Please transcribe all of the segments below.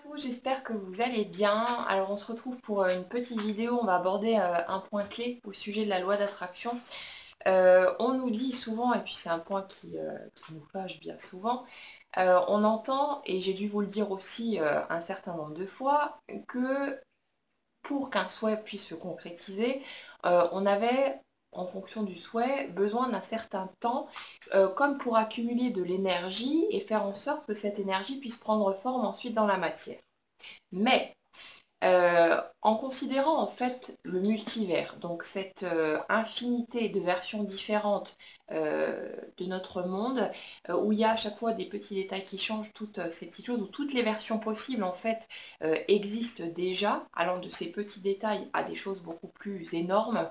Bonjour à tous, j'espère que vous allez bien. Alors on se retrouve pour une petite vidéo, on va aborder un point clé au sujet de la loi d'attraction. On nous dit souvent, et puis c'est un point qui nous fâche bien souvent, on entend, et j'ai dû vous le dire aussi un certain nombre de fois, que pour qu'un souhait puisse se concrétiser, on avait, en fonction du souhait, besoin d'un certain temps, comme pour accumuler de l'énergie et faire en sorte que cette énergie puisse prendre forme ensuite dans la matière. Mais en considérant en fait le multivers, donc cette infinité de versions différentes de notre monde, où il y a à chaque fois des petits détails qui changent, toutes ces petites choses, où toutes les versions possibles en fait existent déjà, allant de ces petits détails à des choses beaucoup plus énormes.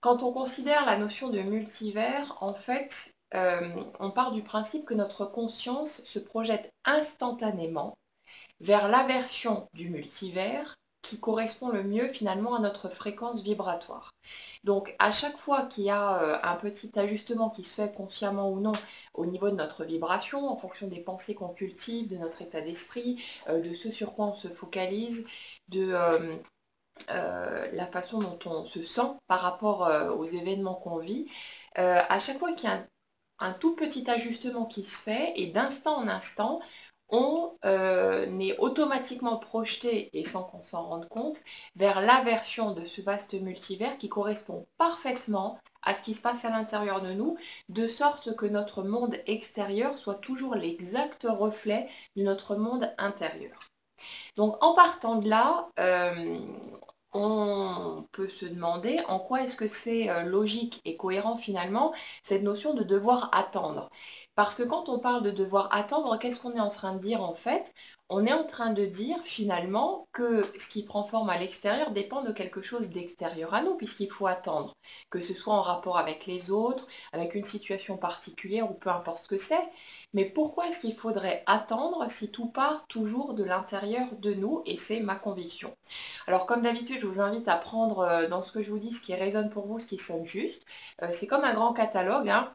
Quand on considère la notion de multivers, en fait, on part du principe que notre conscience se projette instantanément vers la version du multivers qui correspond le mieux finalement à notre fréquence vibratoire. Donc à chaque fois qu'il y a un petit ajustement qui se fait consciemment ou non au niveau de notre vibration, en fonction des pensées qu'on cultive, de notre état d'esprit, de ce sur quoi on se focalise, de la façon dont on se sent par rapport aux événements qu'on vit, à chaque fois qu'il y a un tout petit ajustement qui se fait et d'instant en instant, on est automatiquement projeté, et sans qu'on s'en rende compte, vers la version de ce vaste multivers qui correspond parfaitement à ce qui se passe à l'intérieur de nous, de sorte que notre monde extérieur soit toujours l'exact reflet de notre monde intérieur. Donc en partant de là, on peut se demander en quoi est-ce que c'est logique et cohérent finalement cette notion de devoir attendre. Parce que quand on parle de devoir attendre, qu'est-ce qu'on est en train de dire en fait? On est en train de dire finalement que ce qui prend forme à l'extérieur dépend de quelque chose d'extérieur à nous, puisqu'il faut attendre, que ce soit en rapport avec les autres, avec une situation particulière ou peu importe ce que c'est. Mais pourquoi est-ce qu'il faudrait attendre si tout part toujours de l'intérieur de nous? Et c'est ma conviction. Alors comme d'habitude, je vous invite à prendre dans ce que je vous dis ce qui résonne pour vous, ce qui sonne juste. C'est comme un grand catalogue, hein.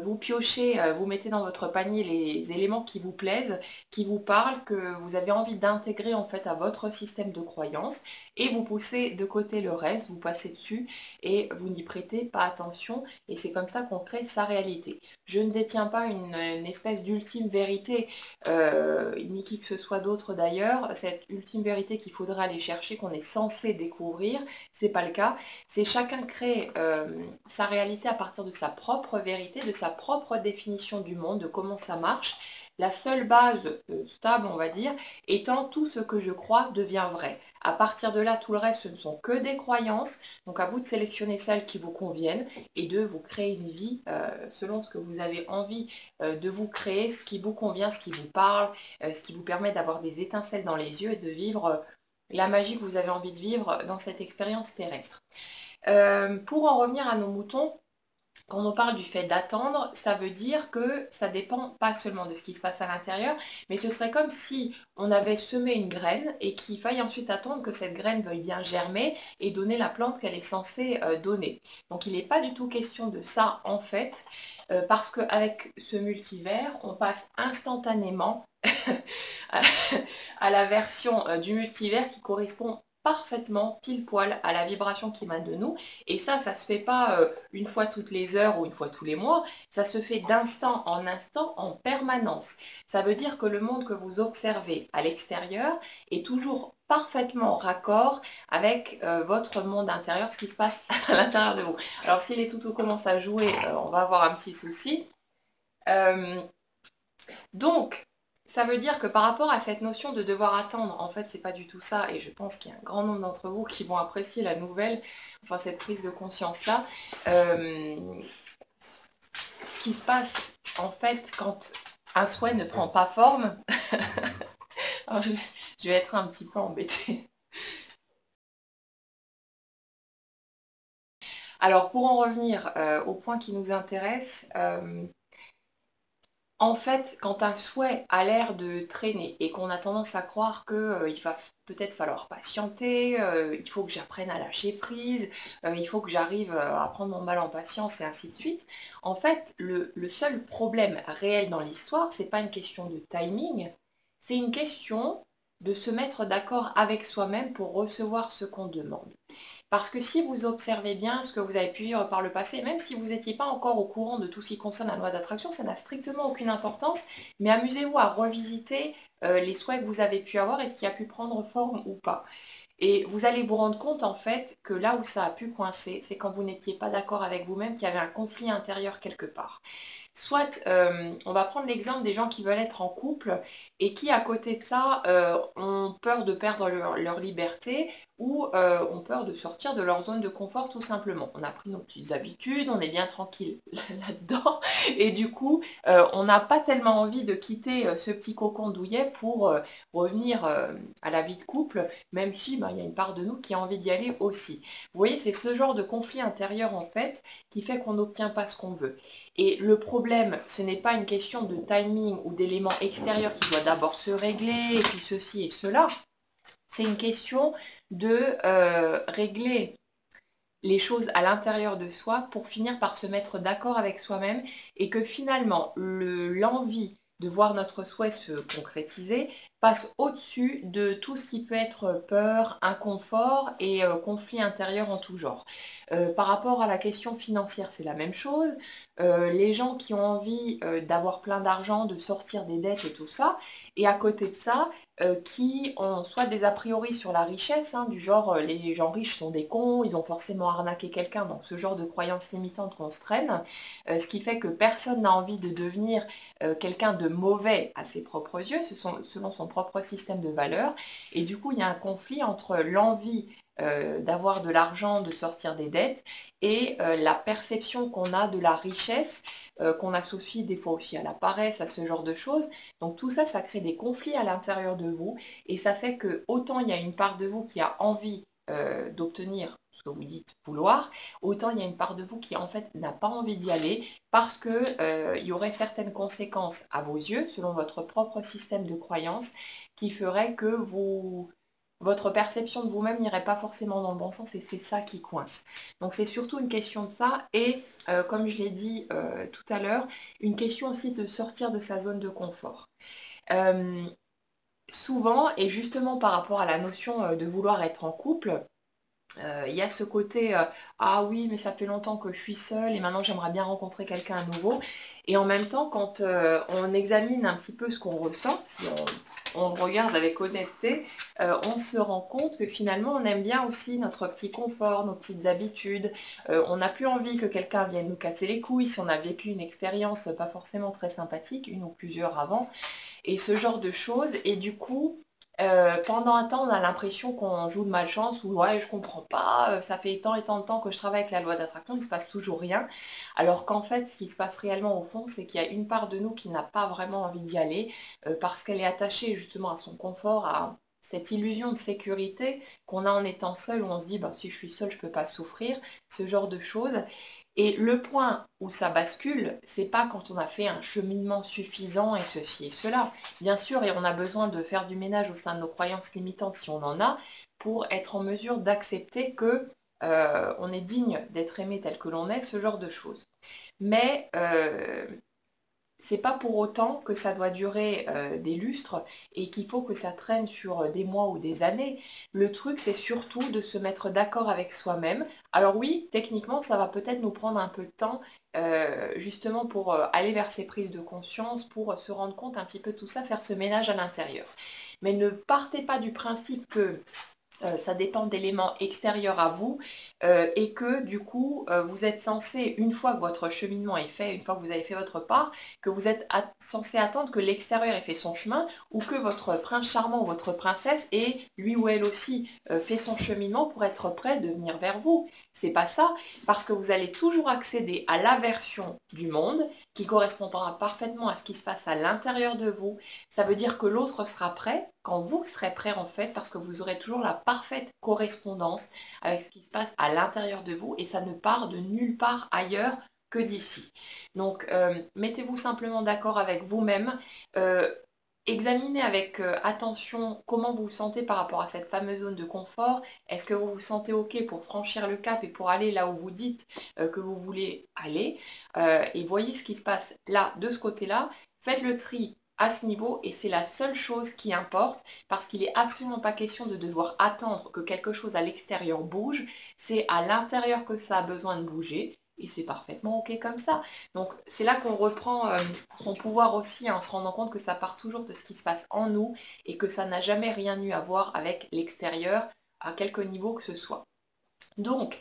Vous piochez, vous mettez dans votre panier les éléments qui vous plaisent, qui vous parlent, que vous avez envie d'intégrer en fait à votre système de croyance, et vous poussez de côté le reste, vous passez dessus et vous n'y prêtez pas attention, et c'est comme ça qu'on crée sa réalité. Je ne détiens pas une espèce d'ultime vérité, ni qui que ce soit d'autre d'ailleurs, cette ultime vérité qu'il faudrait aller chercher, qu'on est censé découvrir, c'est pas le cas. C'est chacun crée sa réalité à partir de sa propre vérité, de sa propre définition du monde, de comment ça marche. La seule base stable, on va dire, étant tout ce que je crois devient vrai. À partir de là, tout le reste, ce ne sont que des croyances. Donc à vous de sélectionner celles qui vous conviennent et de vous créer une vie selon ce que vous avez envie de vous créer, ce qui vous convient, ce qui vous parle, ce qui vous permet d'avoir des étincelles dans les yeux et de vivre la magie que vous avez envie de vivre dans cette expérience terrestre. Pour en revenir à nos moutons, quand on parle du fait d'attendre, ça veut dire que ça dépend pas seulement de ce qui se passe à l'intérieur, mais ce serait comme si on avait semé une graine et qu'il faille ensuite attendre que cette graine veuille bien germer et donner la plante qu'elle est censée donner. Donc il n'est pas du tout question de ça en fait, parce qu'avec ce multivers, on passe instantanément à la version du multivers qui correspond parfaitement pile poil à la vibration qui émane de nous. Et ça se fait pas une fois toutes les heures ou une fois tous les mois, ça se fait d'instant en instant en permanence. Ça veut dire que le monde que vous observez à l'extérieur est toujours parfaitement raccord avec votre monde intérieur, ce qui se passe à l'intérieur de vous. Alors si les toutous commencent à jouer, on va avoir un petit souci. Donc, ça veut dire que par rapport à cette notion de devoir attendre, en fait, c'est pas du tout ça, et je pense qu'il y a un grand nombre d'entre vous qui vont apprécier la nouvelle, enfin cette prise de conscience-là. Ce qui se passe, en fait, quand un souhait ne prend pas forme, alors je vais être un petit peu embêtée. Alors, pour en revenir au point qui nous intéresse, en fait, quand un souhait a l'air de traîner et qu'on a tendance à croire qu'il va peut-être falloir patienter, il faut que j'apprenne à lâcher prise, il faut que j'arrive à prendre mon mal en patience et ainsi de suite, en fait, le seul problème réel dans l'histoire, c'est pas une question de timing, c'est une question de se mettre d'accord avec soi-même pour recevoir ce qu'on demande. Parce que si vous observez bien ce que vous avez pu vivre par le passé, même si vous n'étiez pas encore au courant de tout ce qui concerne la loi d'attraction, ça n'a strictement aucune importance, mais amusez-vous à revisiter les souhaits que vous avez pu avoir et ce qui a pu prendre forme ou pas. Et vous allez vous rendre compte en fait que là où ça a pu coincer, c'est quand vous n'étiez pas d'accord avec vous-même, qu'il y avait un conflit intérieur quelque part. Soit, on va prendre l'exemple des gens qui veulent être en couple et qui, à côté de ça, ont peur de perdre leur liberté ou ont peur de sortir de leur zone de confort tout simplement. On a pris nos petites habitudes, on est bien tranquille là-dedans et du coup, on n'a pas tellement envie de quitter ce petit cocon douillet pour revenir à la vie de couple, même si il y a une part de nous qui a envie d'y aller aussi. Vous voyez, c'est ce genre de conflit intérieur en fait qui fait qu'on n'obtient pas ce qu'on veut. Et le problème, ce n'est pas une question de timing ou d'éléments extérieurs qui doit d'abord se régler, et puis ceci et cela. C'est une question de régler les choses à l'intérieur de soi pour finir par se mettre d'accord avec soi-même et que finalement l'envie de voir notre souhait se concrétiser passe au-dessus de tout ce qui peut être peur, inconfort et conflit intérieur en tout genre. Par rapport à la question financière, c'est la même chose. Les gens qui ont envie d'avoir plein d'argent, de sortir des dettes et tout ça, et à côté de ça, qui ont soit des a priori sur la richesse, du genre les gens riches sont des cons, ils ont forcément arnaqué quelqu'un, donc ce genre de croyances limitantes qu'on se traîne, ce qui fait que personne n'a envie de devenir quelqu'un de mauvais à ses propres yeux, selon son propre système de valeurs, et du coup il y a un conflit entre l'envie d'avoir de l'argent, de sortir des dettes, et la perception qu'on a de la richesse, qu'on associe des fois aussi à la paresse, à ce genre de choses. Donc tout ça, ça crée des conflits à l'intérieur de vous, et ça fait que autant il y a une part de vous qui a envie d'obtenir ce que vous dites vouloir, autant il y a une part de vous qui en fait n'a pas envie d'y aller parce que il y aurait certaines conséquences à vos yeux, selon votre propre système de croyance, qui ferait que votre perception de vous-même n'irait pas forcément dans le bon sens et c'est ça qui coince. Donc c'est surtout une question de ça et comme je l'ai dit tout à l'heure, une question aussi de sortir de sa zone de confort. Euh, Souvent, et justement par rapport à la notion de vouloir être en couple, il y a ce côté ah oui, mais ça fait longtemps que je suis seule et maintenant j'aimerais bien rencontrer quelqu'un à nouveau. Et en même temps, quand on examine un petit peu ce qu'on ressent, si on regarde avec honnêteté, on se rend compte que finalement on aime bien aussi notre petit confort, nos petites habitudes. On n'a plus envie que quelqu'un vienne nous casser les couilles si on a vécu une expérience pas forcément très sympathique, une ou plusieurs avant, et ce genre de choses. Et du coup, pendant un temps, on a l'impression qu'on joue de malchance ou ouais, je comprends pas, ça fait tant et tant de temps que je travaille avec la loi d'attraction, il se passe toujours rien. Alors qu'en fait, ce qui se passe réellement au fond, c'est qu'il y a une part de nous qui n'a pas vraiment envie d'y aller parce qu'elle est attachée justement à son confort, à cette illusion de sécurité qu'on a en étant seul, où on se dit bah, si je suis seul, je peux pas souffrir, ce genre de choses. Et le point où ça bascule, c'est pas quand on a fait un cheminement suffisant et ceci et cela. Bien sûr, et on a besoin de faire du ménage au sein de nos croyances limitantes si on en a, pour être en mesure d'accepter que on est digne d'être aimé tel que l'on est, ce genre de choses. Mais c'est pas pour autant que ça doit durer des lustres et qu'il faut que ça traîne sur des mois ou des années. Le truc, c'est surtout de se mettre d'accord avec soi-même. Alors oui, techniquement, ça va peut-être nous prendre un peu de temps, justement pour aller vers ces prises de conscience, pour se rendre compte un petit peu de tout ça, faire ce ménage à l'intérieur. Mais ne partez pas du principe que ça dépend d'éléments extérieurs à vous et que du coup vous êtes censé, une fois que votre cheminement est fait, une fois que vous avez fait votre part, que vous êtes censé attendre que l'extérieur ait fait son chemin ou que votre prince charmant ou votre princesse ait lui ou elle aussi fait son cheminement pour être prêt de venir vers vous. C'est pas ça, parce que vous allez toujours accéder à la version du monde qui correspondra parfaitement à ce qui se passe à l'intérieur de vous. Ça veut dire que l'autre sera prêt quand vous serez prêt en fait, parce que vous aurez toujours la parfaite correspondance avec ce qui se passe à l'intérieur de vous et ça ne part de nulle part ailleurs que d'ici. Donc mettez-vous simplement d'accord avec vous-même. Examinez avec attention comment vous vous sentez par rapport à cette fameuse zone de confort. Est-ce que vous vous sentez OK pour franchir le cap et pour aller là où vous dites que vous voulez aller et voyez ce qui se passe là, de ce côté-là. Faites le tri à ce niveau et c'est la seule chose qui importe parce qu'il n'est absolument pas question de devoir attendre que quelque chose à l'extérieur bouge, c'est à l'intérieur que ça a besoin de bouger et c'est parfaitement ok comme ça. Donc c'est là qu'on reprend son pouvoir aussi en se rendant compte que ça part toujours de ce qui se passe en nous et que ça n'a jamais rien eu à voir avec l'extérieur à quelque niveau que ce soit. Donc,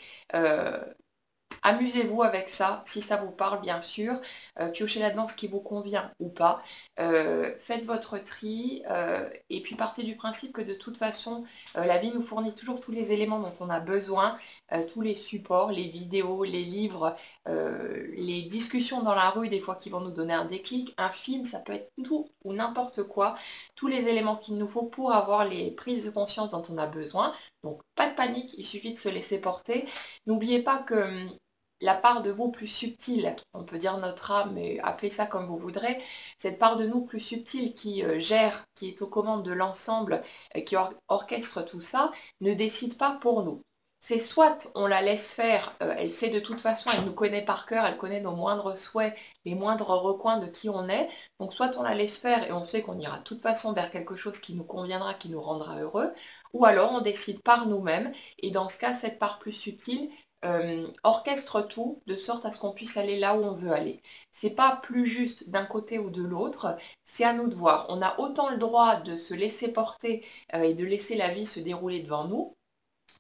amusez-vous avec ça, si ça vous parle bien sûr. Piochez là-dedans ce qui vous convient ou pas. Faites votre tri et puis partez du principe que de toute façon, la vie nous fournit toujours tous les éléments dont on a besoin, tous les supports, les vidéos, les livres, les discussions dans la rue des fois qui vont nous donner un déclic, un film, ça peut être tout ou n'importe quoi, tous les éléments qu'il nous faut pour avoir les prises de conscience dont on a besoin. Donc pas de panique, il suffit de se laisser porter. N'oubliez pas que la part de vous plus subtile, on peut dire notre âme, mais appelez ça comme vous voudrez, cette part de nous plus subtile qui gère, qui est aux commandes de l'ensemble, qui orchestre tout ça, ne décide pas pour nous. C'est soit on la laisse faire, elle sait de toute façon, elle nous connaît par cœur, elle connaît nos moindres souhaits, les moindres recoins de qui on est, donc soit on la laisse faire et on sait qu'on ira de toute façon vers quelque chose qui nous conviendra, qui nous rendra heureux, ou alors on décide par nous-mêmes, et dans ce cas, cette part plus subtile, orchestre tout de sorte à ce qu'on puisse aller là où on veut aller. C'est pas plus juste d'un côté ou de l'autre, c'est à nous de voir. On a autant le droit de se laisser porter et de laisser la vie se dérouler devant nous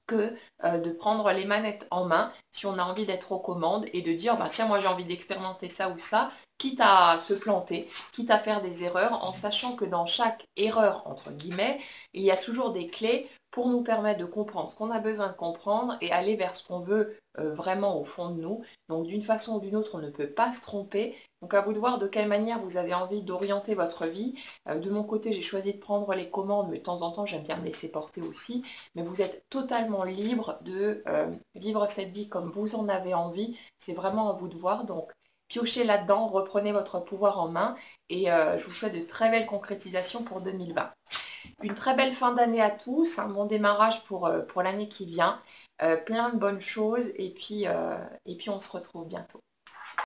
que de prendre les manettes en main si on a envie d'être aux commandes et de dire bah tiens moi j'ai envie d'expérimenter ça ou ça, quitte à se planter, quitte à faire des erreurs, en sachant que dans chaque erreur entre guillemets, il y a toujours des clés pour nous permettre de comprendre ce qu'on a besoin de comprendre et aller vers ce qu'on veut vraiment au fond de nous. Donc d'une façon ou d'une autre, on ne peut pas se tromper. Donc à vous de voir de quelle manière vous avez envie d'orienter votre vie. De mon côté, j'ai choisi de prendre les commandes, mais de temps en temps, j'aime bien me laisser porter aussi. Mais vous êtes totalement libre de vivre cette vie comme vous en avez envie. C'est vraiment à vous de voir. Donc piochez là-dedans, reprenez votre pouvoir en main et je vous souhaite de très belles concrétisations pour 2020. Une très belle fin d'année à tous, un bon démarrage pour l'année qui vient, plein de bonnes choses et puis on se retrouve bientôt.